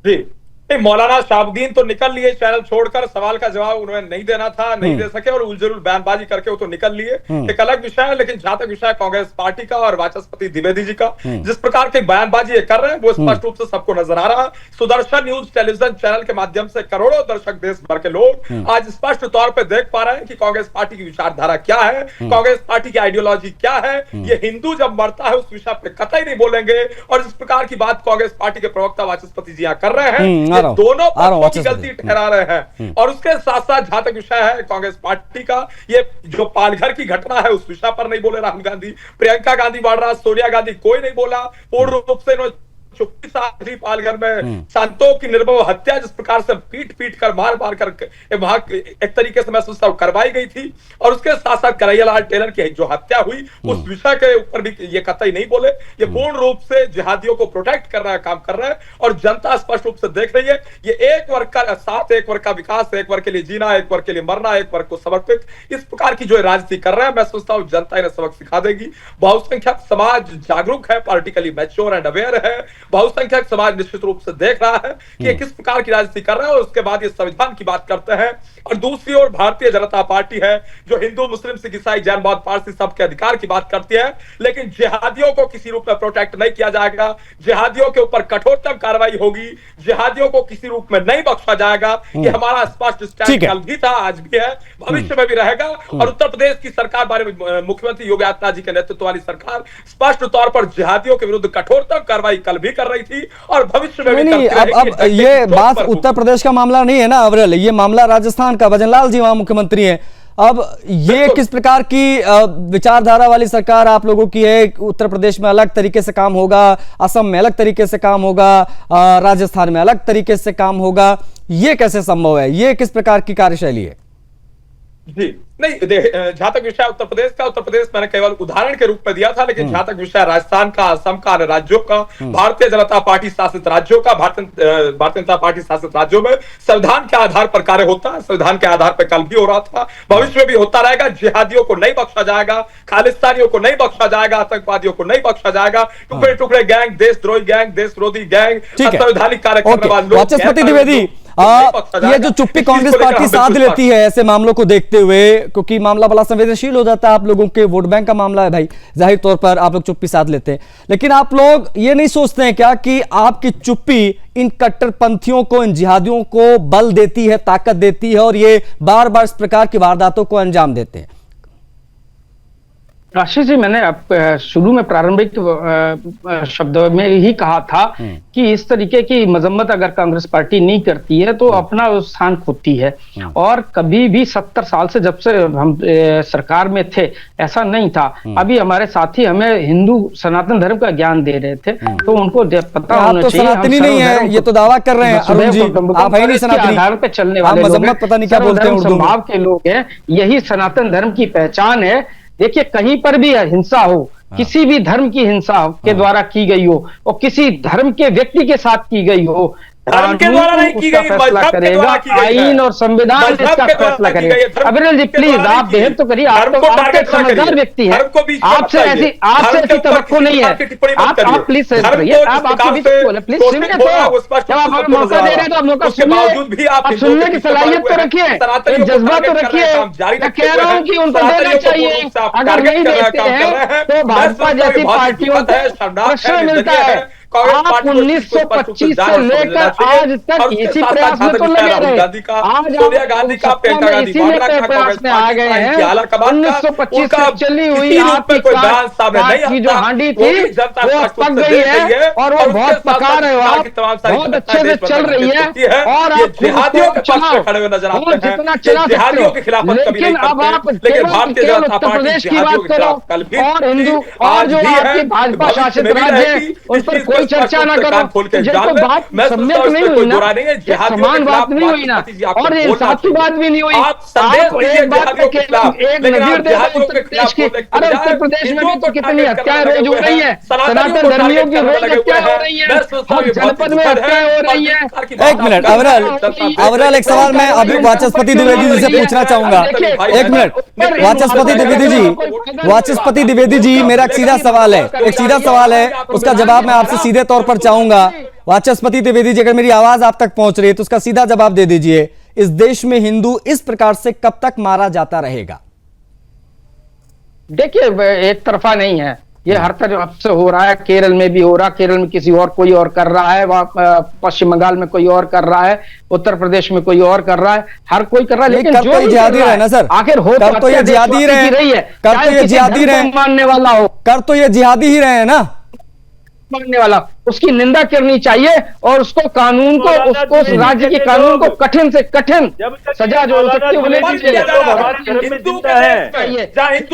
जी, मौलाना शहाबुद्दीन तो निकल लिए चैनल छोड़कर, सवाल का जवाब उन्होंने नहीं देना था, नहीं दे सके और उलझुल बयानबाजी करके वो तो निकल लिए, एक अलग विषय है। लेकिन जहां तक विषय कांग्रेस पार्टी का और वाचस्पति द्विवेदी जी का, जिस प्रकार की बयानबाजी ये कर रहे हैं वो स्पष्ट रूप से सबको नजर आ रहा है। सुदर्शन न्यूज टेलीविजन चैनल के माध्यम से करोड़ों दर्शक देश भर के लोग आज स्पष्ट तौर पर देख पा रहे हैं कि कांग्रेस पार्टी की विचारधारा क्या है, कांग्रेस पार्टी की आइडियोलॉजी क्या है। ये हिंदू जब मरता है उस विषय पर कतई नहीं बोलेंगे और जिस प्रकार की बात कांग्रेस पार्टी के प्रवक्ता वाचस्पति जी यहाँ कर रहे हैं, दोनों की गलती ठहरा रहे हैं। और उसके साथ साथ जहां तक विषय है कांग्रेस पार्टी का, ये जो पालघर की घटना है उस विषय पर नहीं बोले राहुल गांधी, प्रियंका गांधी वाड्रा, सोनिया गांधी, कोई नहीं बोला। पूर्ण रूप से इन्होंने चुप्पी साध ली। पालघर में शांतों की निर्भय हत्या जिस प्रकार से पीट पीट कर मार मार कर वहां एक तरीके से महसूस करवाई गई थी, और उसके साथ साथ कन्हैयालाल टेलर की जो हत्या हुई उस विषय के ऊपर भी ये कतई नहीं बोले। ये पूर्ण रूप से जिहादियों को प्रोटेक्ट करने का काम कर रहा है और जनता स्पष्ट रूप से देख रही है। ये एक वर्ग का साथ, एक वर्ग का विकास, एक वर्ग के लिए जीना, एक वर्ग के लिए मरना, एक वर्ग को समर्पित, इस प्रकार की जो राजनीति कर रहा है, मैं सोचता हूं जनता इन्हें सबक सिखा देगी। बहुसंख्यक समाज जागरूक है, पॉलिटिकली मैच्योर एंड अवेयर है बहुसंख्यक समाज निश्चित रूप से देख रहा है कि ये किस प्रकार की राजनीति कर रहा है, और उसके बाद ये संविधान की बात करते हैं। और दूसरी ओर भारतीय जनता पार्टी है जो हिंदू, मुस्लिम, सिख, ईसाई, जैन, बौद्ध, पारसी सबके अधिकार की बात करती है, लेकिन जिहादियों को किसी रूप में प्रोटेक्ट नहीं किया जाएगा, जिहादियों के ऊपर कठोरतम कार्रवाई होगी, जिहादियों को किसी रूप में नहीं बख्शा जाएगा। ये हमारा स्पष्ट स्टैंड कल भी था, आज भी है, भविष्य में भी रहेगा। और उत्तर प्रदेश की सरकार बारे में मुख्यमंत्री योगी आदित्यनाथ जी के नेतृत्व वाली सरकार स्पष्ट तौर पर जिहादियों के विरुद्ध कठोरतम कार्रवाई कल भी कर रही थी और भविष्य में भी नहीं, अब ये बात उत्तर प्रदेश का मामला नहीं है ना अवरल, ये मामला राजस्थान का, भजनलाल जी वहां मुख्यमंत्री हैं। अब ये किस प्रकार की विचारधारा वाली सरकार आप लोगों की है? उत्तर प्रदेश में अलग तरीके से काम होगा, असम में अलग तरीके से काम होगा, राजस्थान में अलग तरीके से काम होगा, ये कैसे संभव है? ये किस प्रकार की कार्यशैली है? जी नहीं, जहां तक विषय उत्तर प्रदेश का, उत्तर प्रदेश मैंने केवल उदाहरण के रूप में दिया था, लेकिन जहां तक विषय राजस्थान का, असम का, अन्य राज्यों का, भारतीय जनता पार्टी शासित राज्यों का, भारतीय जनता पार्टी शासित राज्यों में संविधान के आधार पर कार्य होता है। संविधान के आधार पर कल भी हो रहा था, भविष्य में भी होता रहेगा। जिहादियों को नहीं बख्शा जाएगा, खालिस्तानियों को नहीं बख्शा जाएगा, आतंकवादियों को नहीं बख्शा जाएगा, टुकड़े टुकड़े गैंग, देशद्रोही गैंग, देशविरोधी गैंग, असंवैधानिक कार्य करने वाले लोग। वाचस्पति द्विवेदी, ये जो चुप्पी कांग्रेस पार्टी साध लेती है ऐसे मामलों को देखते हुए, क्योंकि मामला बड़ा संवेदनशील हो जाता है, आप लोगों के वोट बैंक का मामला है भाई, जाहिर तौर पर आप लोग चुप्पी साध लेते हैं, लेकिन आप लोग ये नहीं सोचते हैं क्या कि आपकी चुप्पी इन कट्टरपंथियों को, इन जिहादियों को बल देती है, ताकत देती है, और ये बार बार इस प्रकार की वारदातों को अंजाम देते हैं? आशीष जी, मैंने अब शुरू में प्रारंभिक शब्दों में ही कहा था कि इस तरीके की मजम्मत अगर कांग्रेस पार्टी नहीं करती है तो अपना स्थान खोती है। और कभी भी 70 साल से, जब से हम सरकार में थे, ऐसा नहीं था। अभी हमारे साथी हमें हिंदू सनातन धर्म का ज्ञान दे रहे थे, तो उनको पता होना तो चाहिए सनातनी नहीं है, ये तो दावा कर रहे हैं अरुण जी, आप है नहीं सनातनी, आधार पे चलने वाले मजम्मत पता नहीं क्या बोलते हैं, स्वभाव के लोग हैं। यही सनातन धर्म की पहचान है। देखिए, कहीं पर भी हिंसा हो, किसी भी धर्म की हिंसा के द्वारा की गई हो, और किसी धर्म के व्यक्ति के साथ की गई हो, धर्म के द्वारा नहीं की गई, फैसला करेगा आईन और संविधान इसका फैसला करेगा। अविरल जी प्लीज, आप बेहद तो करिए, आप तो आपके समझदार व्यक्ति हैं, आपसे ऐसी तवक्को नहीं है। आप प्लीज करिए, आप आपके बीच बोले प्लीज, सुनिए तो, जब आप हमें मौका दे रहे हैं तो आप मौका सुनिए, आप सुनने की सलाहियत तो रखिए, एक जज्बा तो रखिए। मैं कह रहा हूँ कि उनको देना चाहिए, अगर नहीं देते हैं तो भाजपा जैसी पार्टियों को प्रश्न मिलता है। आप 1925 से लेकर आज तक इसी प्रयास में तो लगे रहे। आज सोनिया गांधी का इसी में प्रयास में आ गए हैं। 1925 से चली हुई आपकी की जो हांडी थी वो पक गई है, और वो बहुत पका रहे हो आप, बहुत अच्छे से चल रही है, और आप चलाओ जितना चला सकते हो। लेकिन अब आप केवल उत्तर प्रदेश की बात करो, और हिंदू और जो आपकी भाजपा शासित राज्य है उन पर कोई चर्चा ना करो, जिनको बात सम्यक नहीं हुई ना, समान बात नहीं हुई ना, और इंसाफ की बात भी नहीं हुई। आप एक बात को एक नजीर दे दो उत्तर प्रदेश की, अरे उत्तर प्रदेश में भी तो कितनी हत्याएं रोज हो रही है, सनातन धर्मियों की रोज हत्या हो रही है, हर जनपद में हत्याएं हो रही है। एक मिनट अवरल, एक सवाल मैं अभी वाचस्पति द्विवेदी जी से पूछना चाहूंगा। एक मिनट वाचस्पति द्विवेदी जी, मेरा एक सीधा सवाल है, उसका जवाब मैं आपसे सीधे तौर पर चाहूंगा। वाचस्पति द्विवेदी जी, अगर मेरी आवाज आप तक पहुंच रही है तो उसका सीधा जवाब दे दीजिए। इस देश में हिंदू इस प्रकार से कब तक मारा जाता रहेगा? देखिए, एक तरफा नहीं है, ये हर तरफ से हो रहा है। केरल में भी हो रहा है, केरल में किसी और कोई और कर रहा है, वहां पश्चिम बंगाल में कोई और कर रहा है, उत्तर प्रदेश में कोई और कर रहा है, हर कोई कर रहा है। लेकिन जो ये जिहादी रहे ना सर, आखिर हो तो ये जिहादी रहे, कर तो ये जिहादी रहे, मानने वाला हो, कर तो ये जिहादी ही रहे ना, मानने वाला, उसकी निंदा करनी चाहिए, और उसको कानून को, उसको उस राज्य के कानून को कठिन से कठिन सजा जो हो सकती है वो लेनी चाहिए।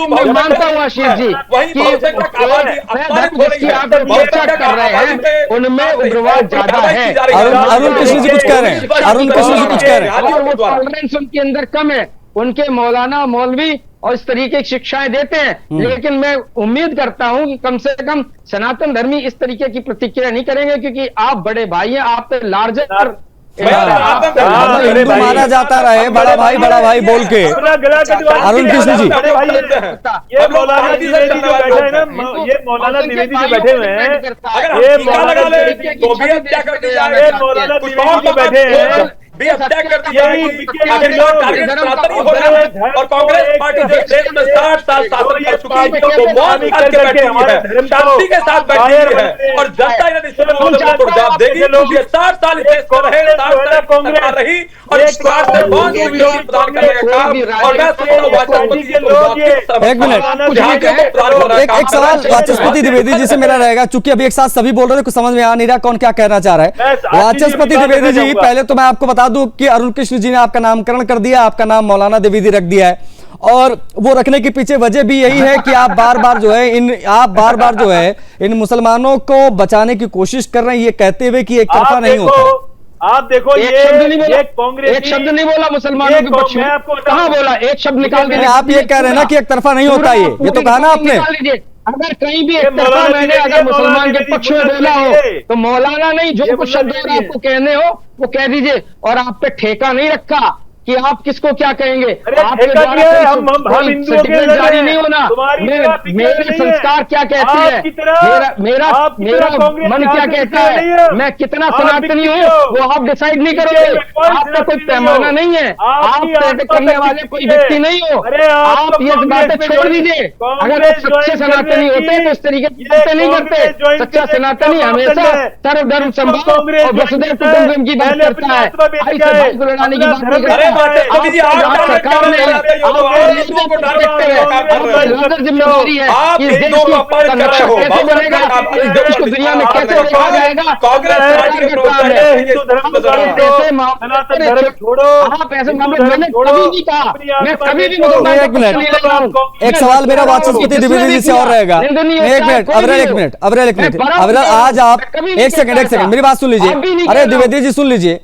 मैं मानता हूँ आशीष जी कि जिसकी आप चर्चा कर रहे हैं उनमें उग्रवाद ज्यादा है। अरुण कृष्ण जी कुछ कह रहे हैं, टॉलरेंस उनके अंदर कम है, उनके मौलाना मौलवी और इस तरीके की शिक्षाएं देते हैं। लेकिन मैं उम्मीद करता हूं कि कम से कम सनातन धर्मी इस तरीके की प्रतिक्रिया नहीं करेंगे, क्योंकि आप बड़े भाई हैं, आप लार्जर हिंदू माना जाता रहे, बड़ा भाई बोल के। अरुण कृष्ण जी, ये मौलाना द्विवेदी जो बैठे हैं ना, ये मौलाना द्विवेदी जो बैठे हुए हैं, ये मौलाना द्विवेदी जो बैठे हैं, भी हत्या कर दी जाएगी। आखिरकार टारगेट सनातनी हो रहा है और कांग्रेस पार्टी जो देश में 60 साल शासन कर चुकी है वो मौन करके बैठी हुई है, शांति के साथ बैठी हुई है और जनता इन्हें निश्चित रूप से जवाब देगी। लोग ये 60 साल इस देश में रहे, 60 साल कांग्रेस रही और इस बार से मौन को विरोधी प्रदान करने का काम। और मैं समझता हूं वाचस्पति जी को एक मिनट, एक सवाल वाचस्पति द्विवेदी जी से मेरा रहेगा, चूंकि अभी एक साथ सभी बोल रहे हैं, कुछ समझ में आ नहीं रहा कौन क्या कहना चाह रहा है। वाचस्पति द्विवेदी जी, पहले तो मैं आपको बता दूं कि अरुण कृष्ण जी ने आपका नामकरण कर दिया, आपका नाम मौलाना द्विवेदी रख दिया है, और वो रखने के पीछे वजह भी यही है कि आप बार बार जो है इन मुसलमानों को बचाने की कोशिश कर रहे हैं, ये कहते हुए कि एक तरफा नहीं होता। आप देखो, ये कांग्रेस एक शब्द नहीं बोला मुसलमानों के पक्ष में, कहां बोला? एक शब्द निकाल के आप ये कह रहे हैं ना कि एक तरफा नहीं होता, ये तो कहा ना आपने। अगर कहीं भी एक तरफा मैंने अगर मुसलमान के पक्ष में बोला हो तो मौलाना नहीं, जो कुछ शब्द आपको कहने हो वो कह दीजिए, और आप पे ठेका नहीं रखा कि आप किसको क्या कहेंगे। आपके द्वारा सर्टिफिकेट जारी नहीं होना, मेरे संस्कार क्या कहते हैं, मेरा मन क्या कहता है, मैं कितना सनातनी हूँ वो आप डिसाइड नहीं करोगे। आपका कोई पैमाना नहीं है, आप तय करने वाले कोई व्यक्ति नहीं हो। आप ये बातें छोड़ दीजिए। अगर आप सच्चे सनातनी होते तो इस तरीके की बातें नहीं करते। सच्चा सनातनी हमेशा सर्वधर्म संभाव और वसुधैव कुटुंबकम की बात करता है, भाई से भाई को लड़ाने की बात नहीं करता। सरकार ने जिम्मेदारी है कि इस देश की संरक्षण कैसे बनेगा, इस देश को दुनिया में कैसे रखा जाएगा। आप ऐसे मामले मैंने कभी नहीं कहा, मैं कभी भी एक सवाल मेरा वाचस्पति द्विवेदी जी से और रहेगा। एक मिनट अवरल, आज आप एक सेकंड मेरी बात सुन लीजिए। अरे द्विवेदी जी सुन लीजिए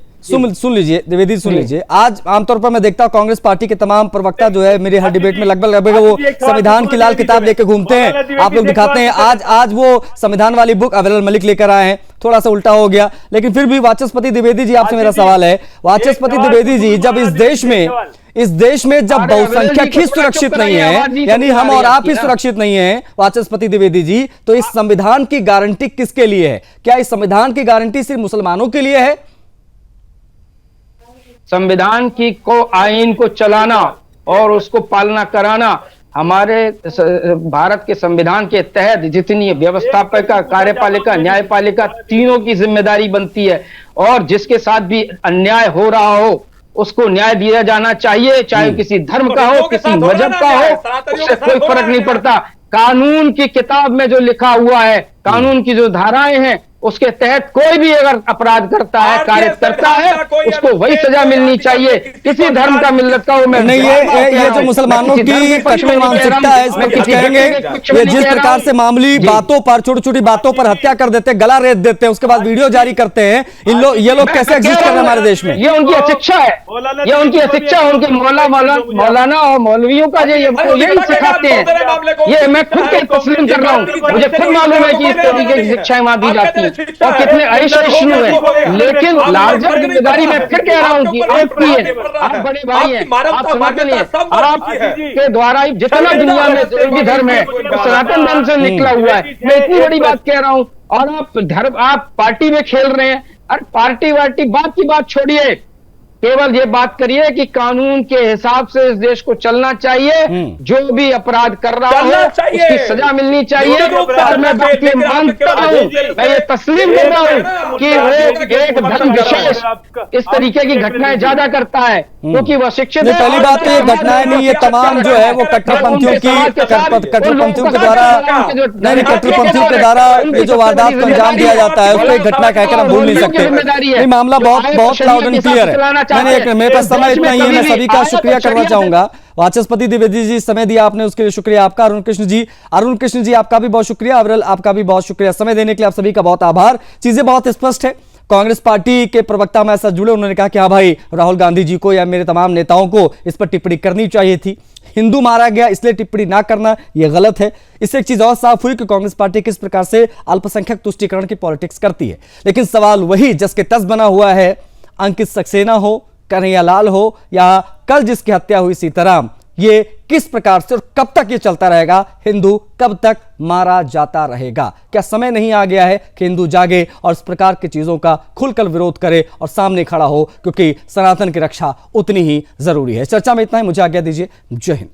द्विवेदी सुन लीजिए। आज आमतौर पर मैं देखता हूं कांग्रेस पार्टी के तमाम प्रवक्ता जो है मेरे हर डिबेट में लगभग वो संविधान की लाल किताब लेके घूमते हैं, आप लोग दिखाते हैं। आज वो संविधान वाली बुक अवरल मलिक लेकर आए हैं, थोड़ा सा उल्टा हो गया, लेकिन फिर भी वाचस्पति द्विवेदी जी आपसे मेरा सवाल है, वाचस्पति द्विवेदी जी, जब इस देश में जब बहुसंख्यक ही सुरक्षित नहीं है, यानी हम और आप ही सुरक्षित नहीं है वाचस्पति द्विवेदी जी, तो इस संविधान की गारंटी किसके लिए है? क्या इस संविधान की गारंटी सिर्फ मुसलमानों के लिए है? संविधान को आईन को चलाना और उसको पालना कराना हमारे भारत के संविधान के तहत जितनी व्यवस्थापिका, कार्यपालिका, न्यायपालिका तीनों की जिम्मेदारी बनती है। और जिसके साथ भी अन्याय हो रहा हो उसको न्याय दिया जाना चाहिए, चाहे किसी धर्म का हो, किसी मजहब का हो, उससे कोई फर्क नहीं पड़ता। कानून की किताब में जो लिखा हुआ है, कानून की जो धाराएं हैं, उसके तहत कोई भी अगर अपराध करता है, कार्य करता है, उसको वही सजा मिलनी चाहिए, किसी धर्म का मिल्लत का हो। मैं नहीं, ये जो मुसलमानों की कश्मीर मानसिकता है, इस पर कुछ कहेंगे? ये जिस प्रकार से मामूली बातों पर, छोटी छोटी बातों पर हत्या कर देते हैं, गला रेत देते हैं, उसके बाद वीडियो जारी करते हैं, ये लोग कैसे एग्जिस्ट कर रहे हैं हमारे देश में? ये उनकी अशिक्षा है, ये उनकी अशिक्षा है। उनके मौलाना और मौलवियों का यही सिखाते हैं। ये मैं खुद तस्लीम कर रहा हूँ, मुझे खुद मालूम है कि इस तरीके की शिक्षाएं वहां दी जाती है और कितने अहिष्णु है। लेकिन लार्जर जिम्मेदारी मैं फिर कह रहा हूं कि आपकी है, आप बड़े भाई हैं, आप सनातन हैं, आपके द्वारा जितना दुनिया में कोई भी धर्म है सनातन धर्म से निकला हुआ है। मैं इतनी बड़ी बात कह रहा हूं और आप पार्टी में खेल रहे हैं। अरे पार्टी वार्टी बात की बात छोड़िए, केवल ये बात करिए कि कानून के हिसाब से इस देश को चलना चाहिए। जो भी अपराध कर रहा हो उसकी सजा मिलनी चाहिए। और मैं बात ये मानता हूँ, मैं ये तस्लीम कर रहा हूँ कि वो एक धर्म विशेष इस तरीके की घटनाएं ज्यादा करता है क्योंकि वह शिक्षित है। पहली बात तो ये घटनाएं नहीं, ये तमाम जो है वो कट्टरपंथियों के द्वारा ये जो वारदात को अंजाम दिया जाता है उसको एक घटना कहकर हम भूल नहीं सकते। मामला बहुत लाउड एंड क्लियर है। मेरे पास समय इतना ही है, मैं सभी का शुक्रिया करना चाहूंगा। वाचस्पति द्विवेदी जी समय दिया आपने, उसके लिए शुक्रिया आपका। अरुण कृष्ण जी आपका भी बहुत शुक्रिया। अवरल आपका भी बहुत शुक्रिया। समय देने के लिए आप सभी का बहुत आभार। चीजें बहुत स्पष्ट है, कांग्रेस पार्टी के प्रवक्ता हमारे साथ जुड़े, उन्होंने कहा कि हाँ भाई राहुल गांधी जी को या मेरे तमाम नेताओं को इस पर टिप्पणी करनी चाहिए थी, हिंदू मारा गया इसलिए टिप्पणी ना करना यह गलत है। इससे एक चीज और साफ हुई कि कांग्रेस पार्टी किस प्रकार से अल्पसंख्यक तुष्टीकरण की पॉलिटिक्स करती है। लेकिन सवाल वही जस के तस बना हुआ है, अंकित सक्सेना हो, कन्हैया लाल हो या कल जिसकी हत्या हुई सीताराम, ये किस प्रकार से और कब तक ये चलता रहेगा, हिंदू कब तक मारा जाता रहेगा? क्या समय नहीं आ गया है कि हिंदू जागे और इस प्रकार की चीजों का खुलकर विरोध करे और सामने खड़ा हो, क्योंकि सनातन की रक्षा उतनी ही जरूरी है। चर्चा में इतना ही, मुझे आज्ञा दीजिए। जय हिंद।